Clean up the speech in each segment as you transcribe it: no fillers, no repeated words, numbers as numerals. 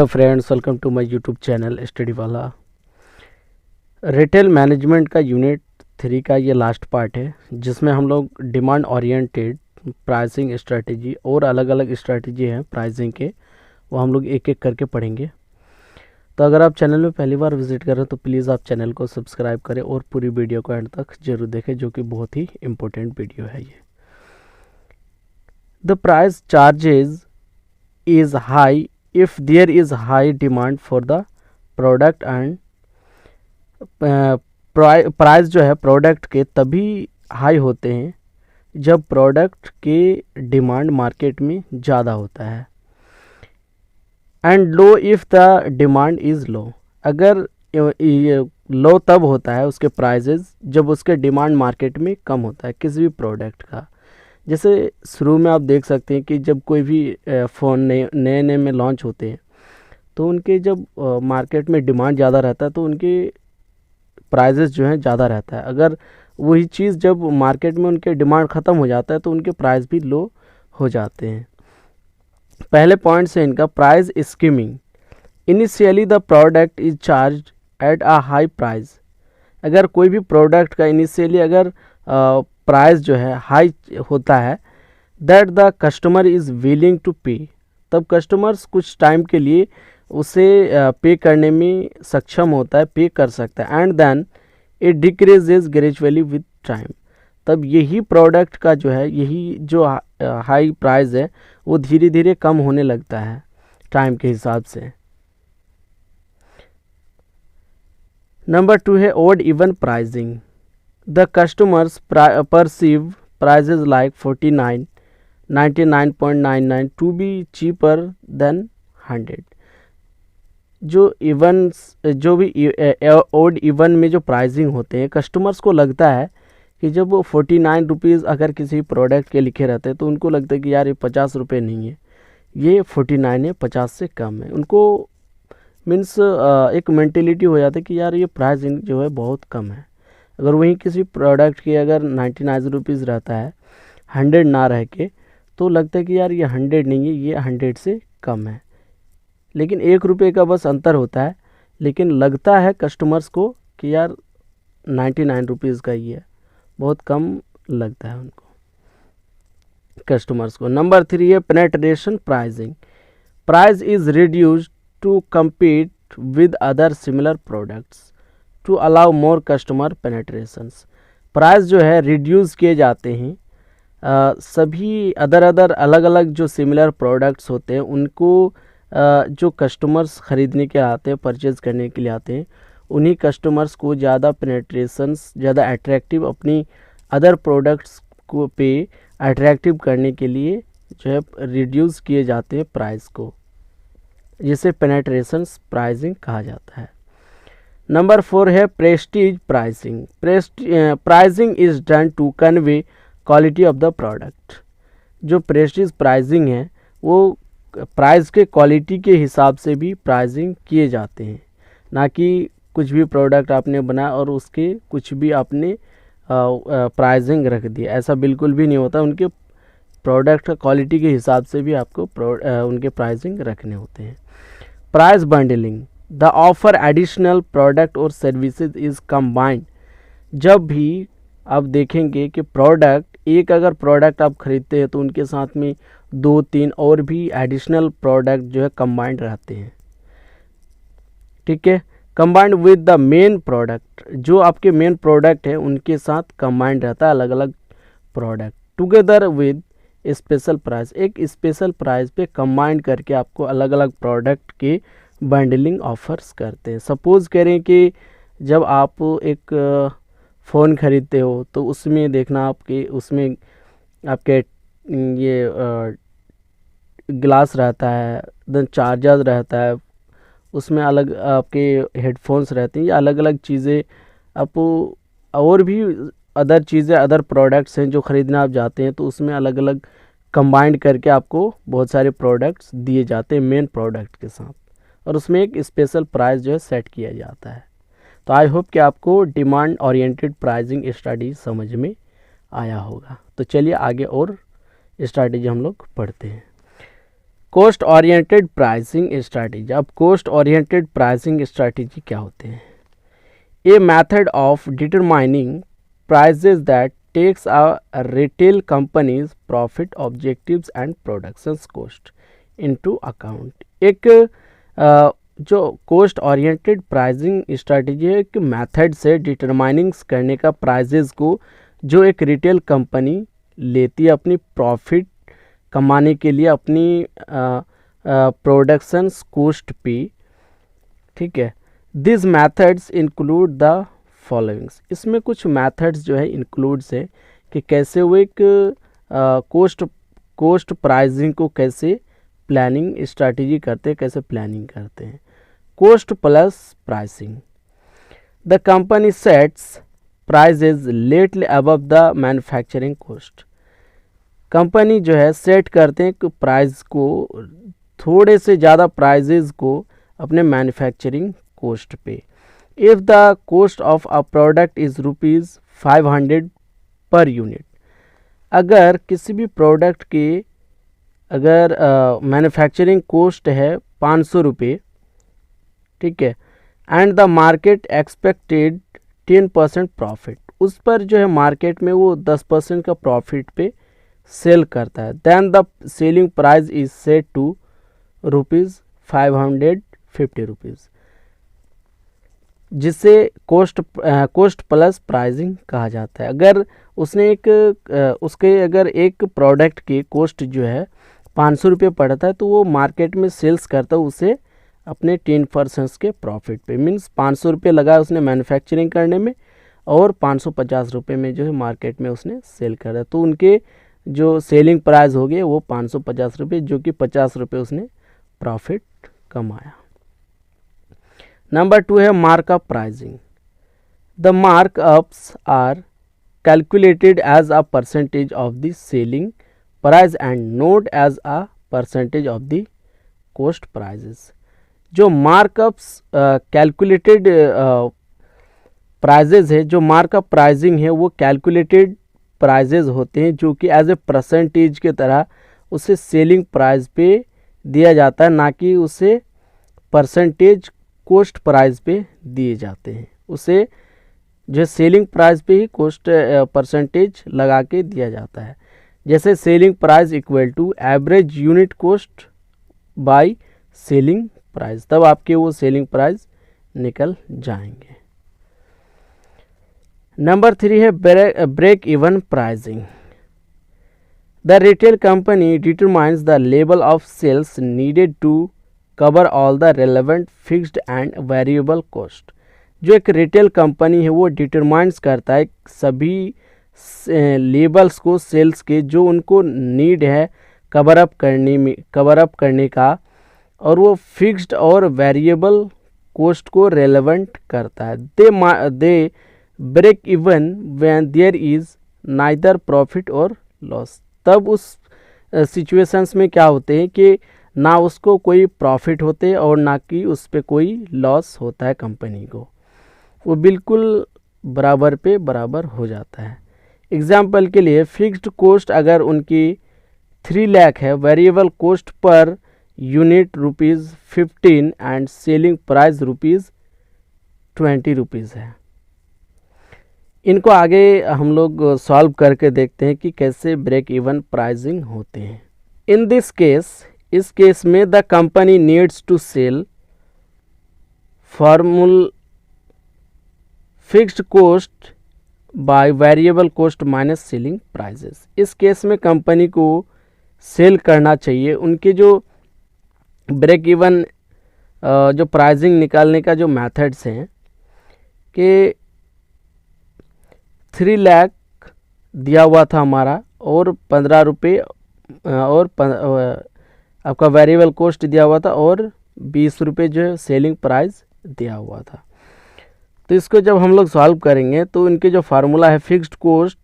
Hello friends, welcome to my YouTube channel study वाला। Retail management का unit 3 का ये लास्ट पार्ट है, जिसमें हम लोग डिमांड ओरिएंटेड प्राइसिंग स्ट्रेटजी और अलग अलग स्ट्रेटजी हैं प्राइसिंग के, वो हम लोग एक एक करके पढ़ेंगे। तो अगर आप चैनल में पहली बार विजिट कर रहे हैं तो प्लीज़ आप चैनल को सब्सक्राइब करें और पूरी वीडियो को एंड तक जरूर देखें, जो कि बहुत ही इम्पोर्टेंट वीडियो है ये। The price charges is high if there is high demand for the product and price जो है प्रोडक्ट के तभी हाई होते हैं जब प्रोडक्ट के डिमांड मार्केट में ज़्यादा होता है, and low if the demand is low. अगर लो तब होता है उसके प्राइजेज जब उसके डिमांड मार्केट में कम होता है किसी भी प्रोडक्ट का। जैसे शुरू में आप देख सकते हैं कि जब कोई भी फ़ोन नए में लॉन्च होते हैं तो उनके जब मार्केट में डिमांड ज़्यादा रहता है तो उनके प्राइजेस जो हैं ज़्यादा रहता है। अगर वही चीज़ जब मार्केट में उनके डिमांड ख़त्म हो जाता है तो उनके प्राइस भी लो हो जाते हैं। पहले पॉइंट से इनका price skimming. Initially the product is charge at a high price. अगर कोई भी प्रोडक्ट का इनिशियली अगर प्राइस जो है हाई होता है, that the customer is willing to pay, तब कस्टमर्स कुछ टाइम के लिए उसे पे करने में सक्षम होता है, पे कर सकता है। And then it decreases gradually with time, तब यही प्रोडक्ट का जो है यही जो हाई प्राइस है वो धीरे धीरे कम होने लगता है टाइम के हिसाब से। नंबर 2 है odd even pricing. The customers perceive prices like 49, 99.99 to be cheaper than 100। जो भी ओड इवन में जो प्राइसिंग होते हैं, कस्टमर्स को लगता है कि जब वो 49 रुपीज़ अगर किसी प्रोडक्ट के लिखे रहते हैं तो उनको लगता है कि यार ये 50 रुपये नहीं है, ये 49 है, 50 से कम है। उनको मीन्स एक मेंटेलिटी हो जाता है कि यार ये प्राइसिंग जो है बहुत कम है। अगर वहीं किसी प्रोडक्ट की अगर 99 रुपीज़ रहता है, 100 ना रह के, तो लगता है कि यार ये 100 नहीं है, ये 100 से कम है। लेकिन 1 रुपये का बस अंतर होता है, लेकिन लगता है कस्टमर्स को कि यार 99 रुपीज़ का ही है, बहुत कम लगता है उनको कस्टमर्स को। नंबर 3 है penetration pricing. Price is reduced to compete with other similar products to allow more customer penetrations. Price जो है रिड्यूस किए जाते हैं सभी अलग अलग जो सिमिलर प्रोडक्ट्स होते हैं उनको जो कस्टमर्स ख़रीदने के आते हैं, परचेज़ करने के लिए आते हैं, उन्हीं कस्टमर्स को ज़्यादा पेनेट्रेशंस, ज़्यादा अट्रैक्टिव अपनी अदर प्रोडक्ट्स को पे अट्रैक्टिव करने के लिए जो है रिड्यूस किए जाते हैं प्राइस को, जिसे पेनेट्रेशंस प्राइसिंग कहा जाता है। नंबर 4 है prestige pricing. Pricing is done to convey quality of the product. जो प्रेस्टीज प्राइसिंग है वो प्राइस के क्वालिटी के हिसाब से भी प्राइसिंग किए जाते हैं, ना कि कुछ भी प्रोडक्ट आपने बनाया और उसके कुछ भी आपने प्राइसिंग रख दिया, ऐसा बिल्कुल भी नहीं होता। उनके प्रोडक्ट का क्वालिटी के हिसाब से भी आपको उनके प्राइसिंग रखने होते हैं। Price bundling. The offer additional product और सर्विसेज इज़ कम्बाइंड। जब भी आप देखेंगे कि एक अगर प्रोडक्ट आप ख़रीदते हैं तो उनके साथ में 2-3 और भी एडिशनल प्रोडक्ट जो है कम्बाइंड रहते हैं, ठीक है। Combined with the main product, जो आपके मेन प्रोडक्ट है उनके साथ कम्बाइंड रहता है अलग अलग product. Together with special price, एक स्पेशल प्राइस पे कम्बाइंड करके आपको अलग अलग प्रोडक्ट के बंडलिंग ऑफर्स करते हैं। सपोज़ करें कि जब आप एक फ़ोन ख़रीदते हो तो उसमें देखना उसमें आपके ये ग्लास रहता है, देन चार्जर रहता है, उसमें अलग आपके हेडफोन्स रहते हैं, या अलग अलग चीज़ें आपको और भी अदर चीज़ें, अदर प्रोडक्ट्स हैं जो ख़रीदना आप जाते हैं तो उसमें अलग अलग कंबाइंड करके आपको बहुत सारे प्रोडक्ट्स दिए जाते हैं मेन प्रोडक्ट के साथ, और उसमें एक स्पेशल प्राइस जो है सेट किया जाता है। तो आई होप कि आपको डिमांड ओरिएंटेड प्राइसिंग स्ट्रैटेजी समझ में आया होगा। तो चलिए आगे और स्ट्रैटेजी हम लोग पढ़ते हैं। Cost oriented pricing strategy. अब कोस्ट ओरिएंटेड प्राइसिंग स्ट्रैटेजी क्या होते हैं? A method of determining prices that takes a retail companies profit objectives and production cost into account. एक जो कोस्ट ओरिएंटेड प्राइसिंग स्ट्रैटेजी है, एक मेथड से डिटरमाइनिंग्स करने का प्राइजेज को जो एक रिटेल कंपनी लेती है अपनी प्रॉफिट कमाने के लिए अपनी प्रोडक्शन कॉस्ट पे। ठीक है, this methods include the followings. इसमें कुछ मेथड्स जो है इंक्लूड्स है कि कैसे वो एक कोस्ट प्राइसिंग को कैसे प्लानिंग स्ट्रैटेजी करते हैं, कैसे प्लानिंग करते हैं। Cost plus pricing. The company sets prices lately above the manufacturing cost. Company जो है सेट करते हैं कि प्राइस को थोड़े से ज़्यादा प्राइजेज को अपने मैन्युफैक्चरिंग कॉस्ट पे। If the cost of a product is ₹500 per unit, अगर किसी भी प्रोडक्ट की अगर मैन्युफैक्चरिंग कॉस्ट है 500 रुपये, ठीक है, and the market expected 10% profit, उस पर जो है मार्केट में वो 10% का प्रॉफिट पे सेल करता है, then the selling price is set to ₹550, जिसे कोस्ट प्लस प्राइसिंग कहा जाता है। अगर उसने अगर एक प्रोडक्ट की कॉस्ट जो है 500 रुपये पड़ता है तो वो मार्केट में सेल्स करता है उसे अपने 10% के प्रॉफिट पे। मीन्स 500 रुपये लगाया उसने मैन्युफैक्चरिंग करने में और 550 रुपये में जो है मार्केट में उसने सेल करा, तो उनके जो सेलिंग प्राइस हो गए वो 550 रुपये, जो कि 50 रुपये उसने प्रॉफिट कमाया। नंबर 2 है markup pricing. The markups are calculated as a percentage of the selling price and not as a percentage of the cost prices. जो मार्कअप्स कैलकुलेटेड प्राइजेज है, जो मार्कअप प्राइसिंग है वो कैलकुलेटेड प्राइजेज होते हैं जो कि एज ए परसेंटेज के तरह उसे सेलिंग प्राइस पे दिया जाता है, ना कि उसे परसेंटेज कॉस्ट प्राइस पे दिए जाते हैं। उसे जो सेलिंग प्राइस पे ही कॉस्ट परसेंटेज लगा के दिया जाता है। जैसे selling price equal to average unit cost by selling price, तब आपके वो सेलिंग प्राइस निकल जाएंगे। नंबर 3 है break even pricing. The retail company determines the level of sales needed to cover all the relevant fixed and variable cost. जो एक retail company है वो डिटरमाइंस करता है सभी लेवल्स को सेल्स के जो उनको नीड है कवर अप करने का, और वो फिक्स्ड और वेरिएबल कॉस्ट को रेलेवेंट करता है। They break even when there is neither profit और लॉस। तब उस सिचुएशंस में क्या होते हैं कि ना उसको कोई प्रॉफिट होते और ना कि उस पर कोई लॉस होता है कंपनी को, वो बिल्कुल बराबर पे बराबर हो जाता है। एग्जाम्पल के लिए फिक्स्ड कॉस्ट अगर उनकी 3 लाख है, variable cost per unit ₹15 and selling price ₹20 है। इनको आगे हम लोग सॉल्व करके देखते हैं कि कैसे ब्रेक इवन प्राइसिंग होते हैं। इन दिस केस, इस केस में the company needs to sell formula fixed cost by variable cost minus selling prices. इस केस में कंपनी को सेल करना चाहिए, उनके जो ब्रेक इवन जो प्राइसिंग निकालने का जो मेथड्स हैं कि 3 लाख दिया हुआ था हमारा और 15 रुपये और आपका वेरिएबल कॉस्ट दिया हुआ था और 20 रुपये जो है सेलिंग प्राइस दिया हुआ था। तो इसको जब हम लोग सॉल्व करेंगे तो इनके जो फार्मूला है fixed cost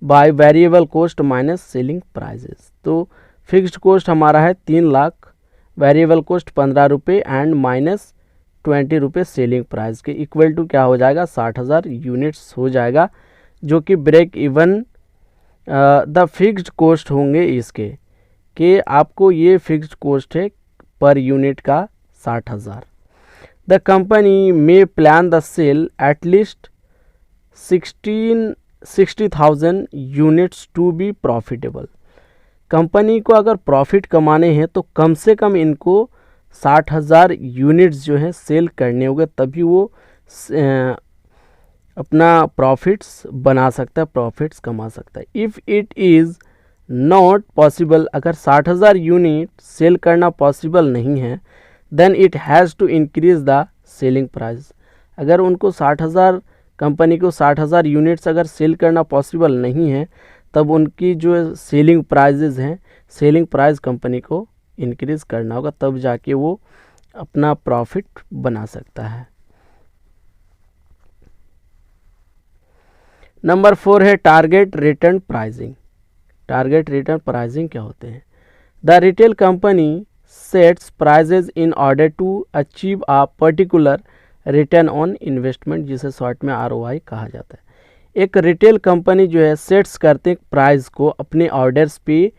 by variable cost minus selling prices. तो फिक्स्ड कॉस्ट हमारा है 3 लाख, वेरिएबल कॉस्ट 15 रुपये एंड माइनस 20 रुपये सेलिंग प्राइस के इक्वल टू क्या हो जाएगा 60,000 यूनिट्स हो जाएगा, जो कि break even the fixed cost होंगे इसके। कि आपको ये फिक्स्ड कॉस्ट है पर यूनिट का 60,000। The company may plan the sell at least 60,000 units to be profitable. Company को अगर प्रॉफिट कमाने हैं तो कम से कम इनको 60,000 यूनिट्स जो है सेल करने होंगे, तभी वो अपना प्रॉफिट्स बना सकता है, प्रॉफिट्स कमा सकता है। If it is not possible, अगर 60,000 यूनिट सेल करना पॉसिबल नहीं है, then it has to increase the selling price. अगर उनको 60,000 कंपनी को 60,000 यूनिट्स अगर सेल करना पॉसिबल नहीं है, तब उनकी जो सेलिंग प्राइजेज़ हैं, सेलिंग प्राइस कंपनी को इंक्रीज़ करना होगा, तब जाके वो अपना प्रॉफिट बना सकता है। नंबर 4 है target return pricing. Target return pricing क्या होते हैं? The retail company sets prices in order to achieve a particular return on investment, जिसे शॉर्ट में ROI कहा जाता है। एक रिटेल कंपनी जो है सेट्स करते हैं प्राइस को अपने ऑर्डर्स पे,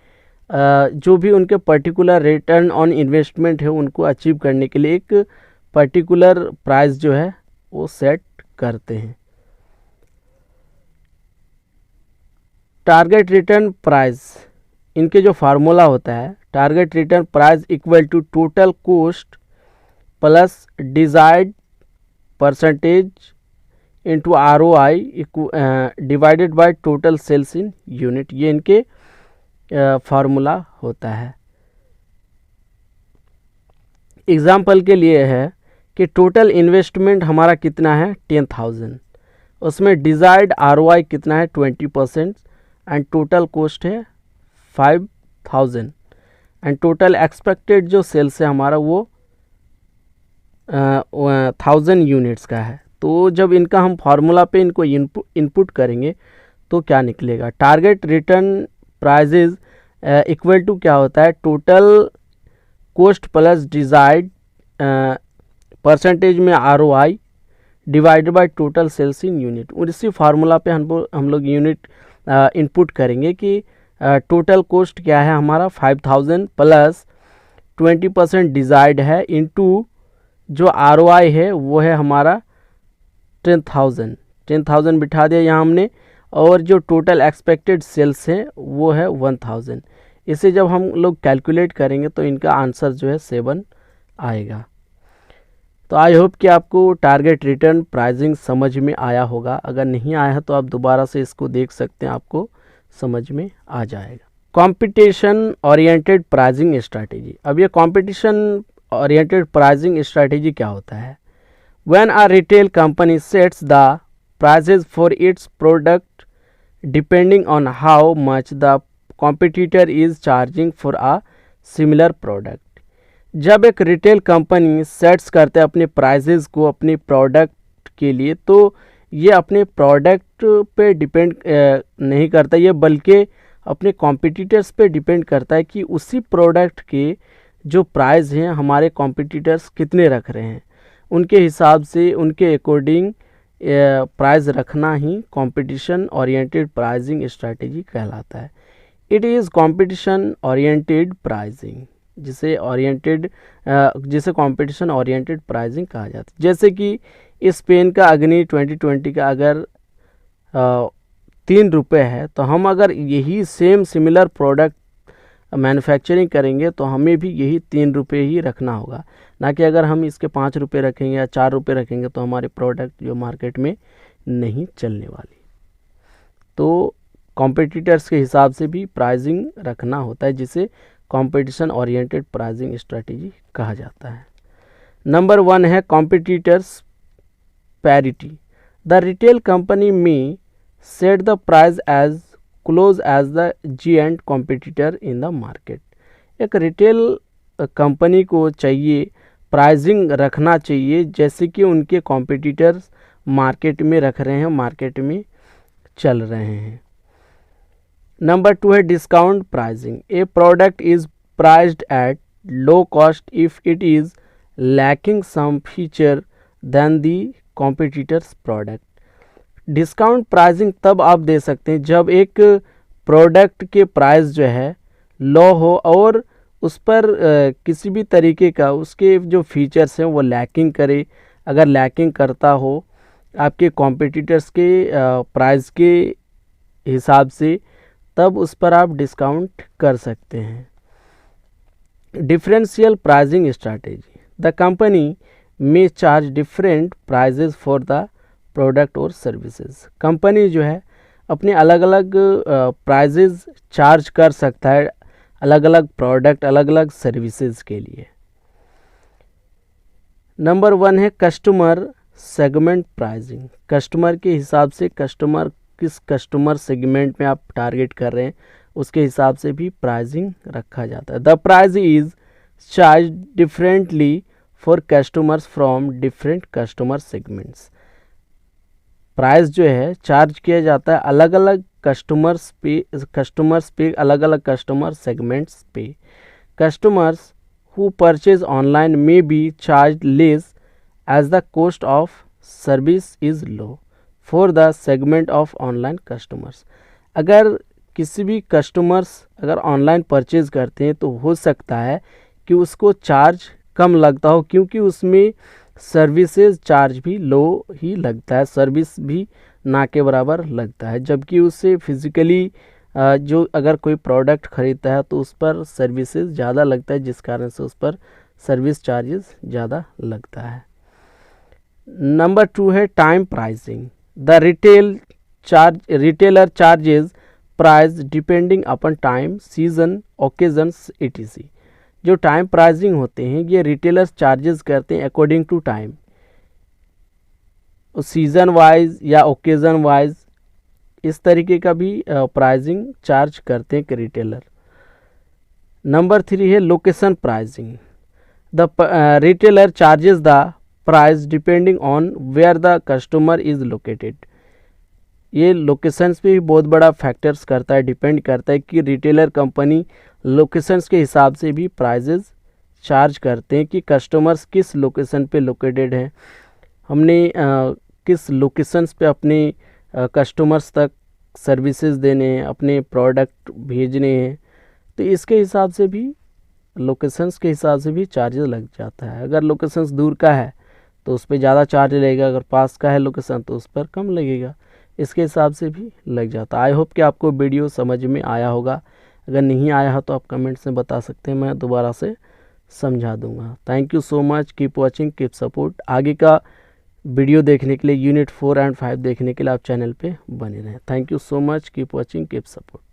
जो भी उनके पर्टिकुलर रिटर्न ऑन इन्वेस्टमेंट है उनको अचीव करने के लिए एक पर्टिकुलर प्राइस जो है वो सेट करते हैं। टारगेट रिटर्न प्राइस, इनके जो फार्मूला होता है, target return price equal to total cost plus desired percentage into ROI divided by total sales in unit, ये इनके फार्मूला होता है। एग्जाम्पल के लिए है कि टोटल इन्वेस्टमेंट हमारा कितना है 10,000, उसमें डिजायर्ड ROI कितना है 20% एंड टोटल कॉस्ट है 5,000 एंड टोटल एक्सपेक्टेड जो सेल्स है हमारा वो 1,000 यूनिट्स का है। तो जब इनका हम फार्मूला पे इनको इनपुट करेंगे तो क्या निकलेगा? Target return prices equal to क्या होता है, total cost plus desired percentage में ROI divided by total sales in unit. और इसी फार्मूला पे हम लोग यूनिट इनपुट करेंगे कि टोटल कॉस्ट क्या है हमारा 5,000 प्लस 20% डिजायर्ड है इनटू जो ROI है वो है हमारा 10,000 बिठा दिया यहाँ हमने, और जो टोटल एक्सपेक्टेड सेल्स हैं वो है 1,000। इसे जब हम लोग कैलकुलेट करेंगे तो इनका आंसर जो है 7 आएगा। तो आई होप कि आपको टारगेट रिटर्न प्राइसिंग समझ में आया होगा। अगर नहीं आया है तो आप दोबारा से इसको देख सकते हैं, आपको समझ में आ जाएगा। Competition oriented pricing strategy. अब ये कंपटीशन ओरिएंटेड प्राइसिंग स्ट्रैटेजी क्या होता है? When a retail company sets the prices for its product depending on how much the competitor is charging for a similar product. जब एक रिटेल कंपनी सेट्स करते हैं अपने प्राइसेस को अपने प्रोडक्ट के लिए, तो ये अपने प्रोडक्ट पे डिपेंड नहीं करता, ये बल्कि अपने कॉम्पिटिटर्स पे डिपेंड करता है कि उसी प्रोडक्ट के जो प्राइस हैं हमारे कॉम्पिटिटर्स कितने रख रहे हैं, उनके हिसाब से उनके अकॉर्डिंग प्राइस रखना ही कंपटीशन ओरिएंटेड प्राइसिंग स्ट्रैटेजी कहलाता है। It is competition oriented pricing, जिसे कंपटीशन ओरिएंटेड प्राइसिंग कहा जाता है। जैसे कि इस पेन का अग्नि 2020 का अगर 3 रुपये है, तो हम अगर यही सेम सिमिलर प्रोडक्ट मैन्युफैक्चरिंग करेंगे तो हमें भी यही 3 रुपये ही रखना होगा, ना कि अगर हम इसके 5 रुपये रखेंगे या 4 रुपये रखेंगे तो हमारे प्रोडक्ट जो मार्केट में नहीं चलने वाली। तो कॉम्पिटिटर्स के हिसाब से भी प्राइसिंग रखना होता है, जिसे कंपटीशन ओरिएंटेड प्राइसिंग स्ट्रैटेजी कहा जाता है। नंबर 1 है competitors parity. The retail company may set the price as close as the जी-एंड कॉम्पिटिटर इन द मार्केट। एक रिटेल कंपनी को चाहिए प्राइसिंग रखना चाहिए जैसे कि उनके कॉम्पिटिटर्स मार्केट में रख रहे हैं, मार्केट में चल रहे हैं। नंबर 2 है discount pricing. A product is priced at low cost if it is lacking some feature then the competitors product. Discount pricing तब आप दे सकते हैं जब एक प्रोडक्ट के प्राइस जो है लो हो और उस पर किसी भी तरीके का उसके जो फीचर्स हैं वो लैकिंग करे, अगर लैकिंग करता हो आपके कॉम्पिटिटर्स के प्राइस के हिसाब से, तब उस पर आप डिस्काउंट कर सकते हैं। Differential pricing strategy, the company may charge different prices for the product और सर्विसेज। कंपनी जो है अपने अलग अलग प्राइजेज चार्ज कर सकता है अलग अलग प्रोडक्ट अलग अलग सर्विसेज के लिए। नंबर 1 है कस्टमर सेगमेंट प्राइसिंग। कस्टमर के हिसाब से, कस्टमर किस कस्टमर सेगमेंट में आप टारगेट कर रहे हैं उसके हिसाब से भी प्राइसिंग रखा जाता है। The price is charge differently for customers from different customer segments. Price जो है चार्ज किया जाता है अलग अलग कस्टमर्स पे अलग अलग कस्टमर सेगमेंट्स पे। Customers who purchase online may be charge less as the cost of service is low for the segment of online customers. अगर किसी भी कस्टमर्स अगर ऑनलाइन परचेज करते हैं तो हो सकता है कि उसको चार्ज कम लगता हो, क्योंकि उसमें सर्विसेज चार्ज भी लो ही लगता है, सर्विस भी ना के बराबर लगता है। जबकि उससे फिज़िकली जो अगर कोई प्रोडक्ट ख़रीदता है तो उस पर सर्विसेज ज़्यादा लगता है, जिस कारण से उस पर सर्विस चार्जेस ज़्यादा लगता है। नंबर 2 है time pricing. The retailer charges price depending upon time, season, occasions etc। जो टाइम प्राइसिंग होते हैं ये रिटेलर्स चार्जेस करते हैं according to time, season wise या ओकेज़न वाइज, इस तरीके का भी प्राइसिंग चार्ज करते हैं कि रिटेलर। नंबर 3 है location pricing. The retailer charges the price depending on where the customer is located. ये लोकेशंस पे भी बहुत बड़ा फैक्टर्स करता है, डिपेंड करता है कि रिटेलर कंपनी लोकेशंस के हिसाब से भी प्राइजेस चार्ज करते हैं कि कस्टमर्स किस लोकेशन पे लोकेटेड हैं, हमने किस लोकेशंस पे अपने कस्टमर्स तक सर्विसेज देने हैं, अपने प्रोडक्ट भेजने हैं, तो इसके हिसाब से भी लोकेशंस के हिसाब से भी चार्जेस लग जाता है। अगर लोकेशंस दूर का है तो उस पर ज़्यादा चार्ज लगेगा, अगर पास का है लोकेशन तो उस पर कम लगेगा, इसके हिसाब से भी लग जाता है। आई होप कि आपको वीडियो समझ में आया होगा। अगर नहीं आया हो तो आप कमेंट्स में बता सकते हैं, मैं दोबारा से समझा दूंगा। Thank you so much, keep watching, keep support. आगे का वीडियो देखने के लिए यूनिट 4 एंड 5 देखने के लिए आप चैनल पे बने रहें। Thank you so much, keep watching, keep support.